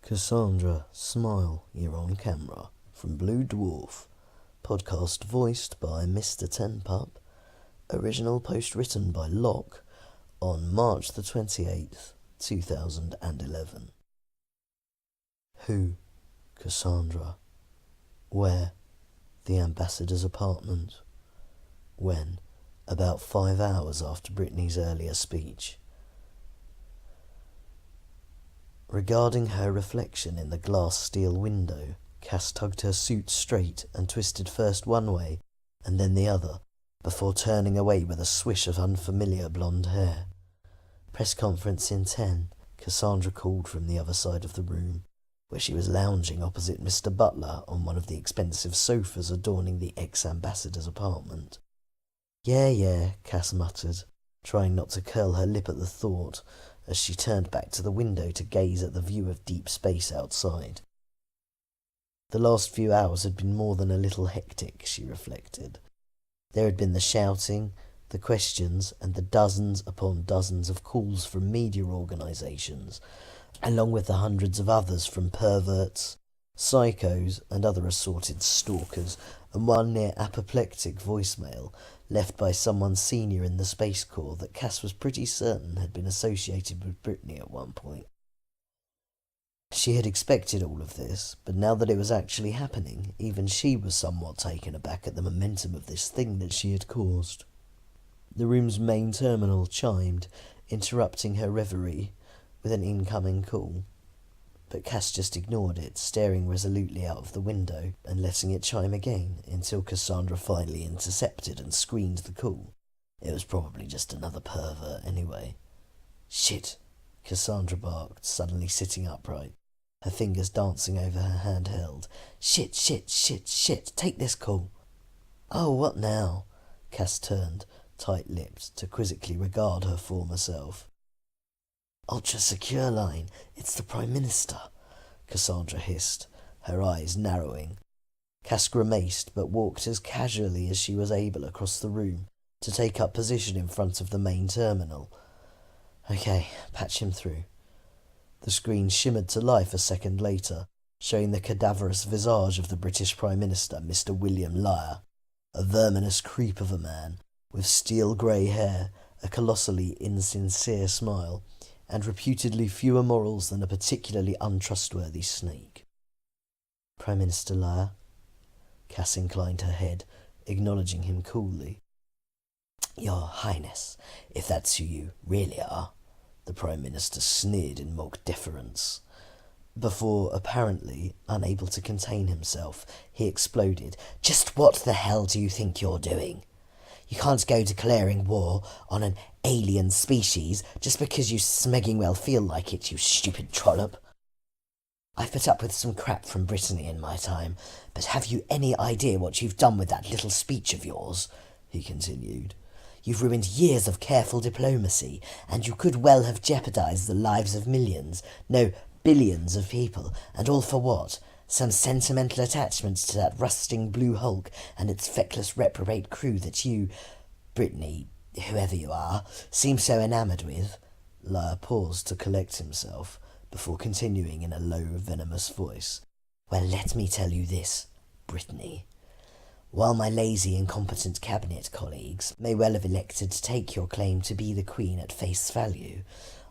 Cassandra, smile, you're on camera. From Blue Dwarf. Podcast voiced by Mr. Tenpup. Original post written by Locke on March the 28th, 2011. Who? Cassandra. Where? The ambassador's apartment. When? About 5 hours after Brittany's earlier speech. Regarding her reflection in the glass steel window, Cass tugged her suit straight and twisted first one way and then the other, before turning away with a swish of unfamiliar blonde hair. Press conference in 10, Cassandra called from the other side of the room, where she was lounging opposite Mr. Butler on one of the expensive sofas adorning the ex-ambassador's apartment. Yeah, Cass muttered, trying not to curl her lip at the thought, as she turned back to the window to gaze at the view of deep space outside. The last few hours had been more than a little hectic, she reflected. There had been the shouting, the questions, and the dozens upon dozens of calls from media organisations, along with the hundreds of others from perverts, psychos, and other assorted stalkers, and one near apoplectic voicemail left by someone senior in the Space Corps that Cass was pretty certain had been associated with Brittany at one point. She had expected all of this, but now that it was actually happening, even she was somewhat taken aback at the momentum of this thing that she had caused. The room's main terminal chimed, interrupting her reverie with an incoming call. But Cass just ignored it, staring resolutely out of the window and letting it chime again until Cassandra finally intercepted and screened the call. It was probably just another pervert anyway. Shit, Cassandra barked, suddenly sitting upright, her fingers dancing over her handheld. Shit, take this call. Oh, what now? Cass turned, tight-lipped, to quizzically regard her former self. Ultra-secure line, it's the Prime Minister, Cassandra hissed, her eyes narrowing. Cass grimaced, but walked as casually as she was able across the room to take up position in front of the main terminal. Okay, patch him through. The screen shimmered to life a second later, showing the cadaverous visage of the British Prime Minister, Mr. William Lyre, a verminous creep of a man, with steel-grey hair, a colossally insincere smile, and reputedly fewer morals than a particularly untrustworthy snake. Prime Minister Lyre? Cass inclined her head, acknowledging him coolly. Your Highness, if that's who you really are, the Prime Minister sneered in mock deference. Before, apparently, unable to contain himself, he exploded. Just what the hell do you think you're doing? You can't go declaring war on an alien species just because you smegging well feel like it, you stupid trollop. I've put up with some crap from Brittany in my time, but have you any idea what you've done with that little speech of yours? He continued. You've ruined years of careful diplomacy, and you could well have jeopardized the lives of millions, no, billions of people, and all for what? Some sentimental attachments to that rusting blue hulk and its feckless reprobate crew that you, Brittany, whoever you are, seem so enamoured with. Lyre paused to collect himself, before continuing in a low, venomous voice. Well, let me tell you this, Brittany. While my lazy, incompetent cabinet colleagues may well have elected to take your claim to be the Queen at face value,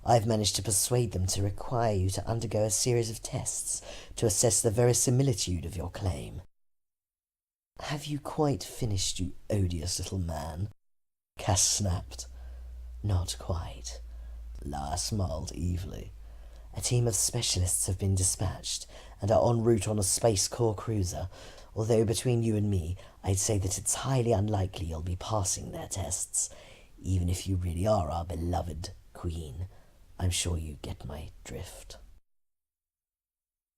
I've managed to persuade them to require you to undergo a series of tests to assess the verisimilitude of your claim. Have you quite finished, you odious little man? Cass snapped. Not quite. Lyre smiled evilly. A team of specialists have been dispatched and are en route on a Space Corps cruiser, although between you and me, I'd say that it's highly unlikely you'll be passing their tests, even if you really are our beloved Queen. I'm sure you get my drift.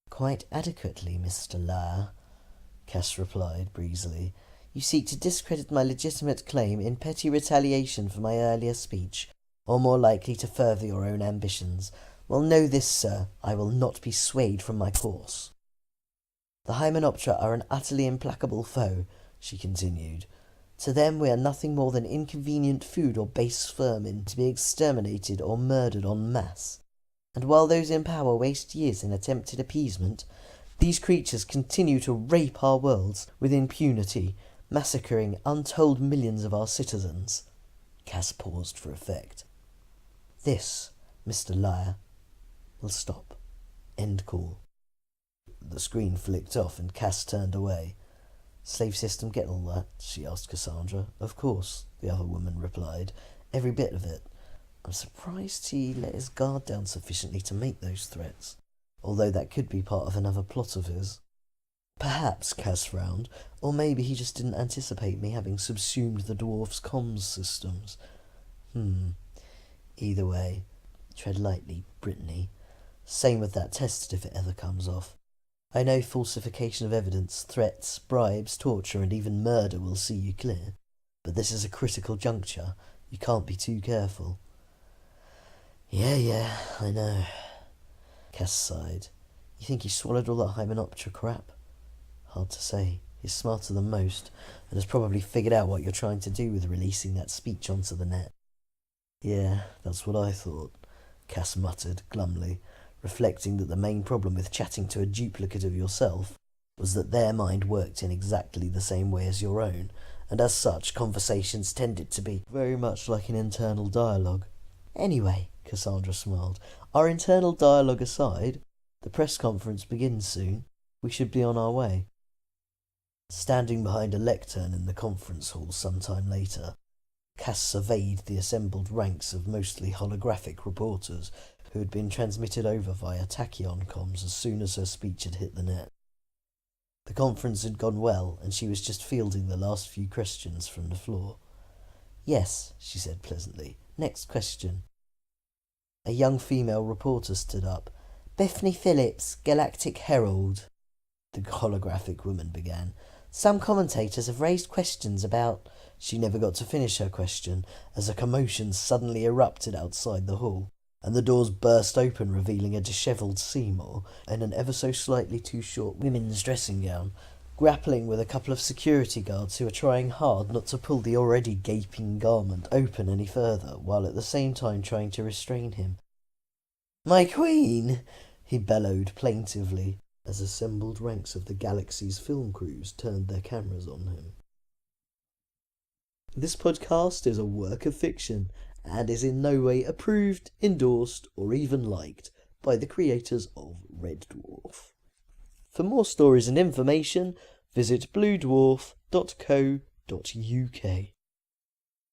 Quite adequately, Mr. Lyre, Cass replied breezily. You seek to discredit my legitimate claim in petty retaliation for my earlier speech, or more likely to further your own ambitions. Well, know this, sir, I will not be swayed from my course. The Hymenoptera are an utterly implacable foe, she continued. To them we are nothing more than inconvenient food or base vermin to be exterminated or murdered en masse. And while those in power waste years in attempted appeasement, these creatures continue to rape our worlds with impunity, massacring untold millions of our citizens. Cass paused for effect. This, Mr. Liar, will stop. End call. The screen flicked off and Cass turned away. Slave system get all that? She asked Cassandra. Of course, the other woman replied. Every bit of it. I'm surprised he let his guard down sufficiently to make those threats, although that could be part of another plot of his. Perhaps, Cass frowned, or maybe he just didn't anticipate me having subsumed the dwarf's comms systems. Either way, tread lightly, Brittany. Same with that test if it ever comes off. I know falsification of evidence, threats, bribes, torture, and even murder will see you clear, but this is a critical juncture. You can't be too careful. Yeah, I know. Cass sighed. You think he swallowed all that Hymenoptera crap? Hard to say. He's smarter than most, and has probably figured out what you're trying to do with releasing that speech onto the net. Yeah, that's what I thought, Cass muttered glumly, reflecting that the main problem with chatting to a duplicate of yourself was that their mind worked in exactly the same way as your own, and as such conversations tended to be very much like an internal dialogue. Anyway, Cassandra smiled, our internal dialogue aside, the press conference begins soon. We should be on our way. Standing behind a lectern in the conference hall some time later, Cass surveyed the assembled ranks of mostly holographic reporters who had been transmitted over via tachyon comms as soon as her speech had hit the net. The conference had gone well, and she was just fielding the last few questions from the floor. Yes, she said pleasantly. Next question. A young female reporter stood up. Bethany Phillips, Galactic Herald, the holographic woman began. Some commentators have raised questions about... She never got to finish her question, as a commotion suddenly erupted outside the hall, and the doors burst open, revealing a dishevelled Seymour in an ever so slightly too short women's dressing gown, grappling with a couple of security guards who are trying hard not to pull the already gaping garment open any further, while at the same time trying to restrain him. "My queen!" he bellowed plaintively, as assembled ranks of the galaxy's film crews turned their cameras on him. This podcast is a work of fiction and is in no way approved, endorsed, or even liked by the creators of Red Dwarf. For more stories and information, visit bluedwarf.co.uk.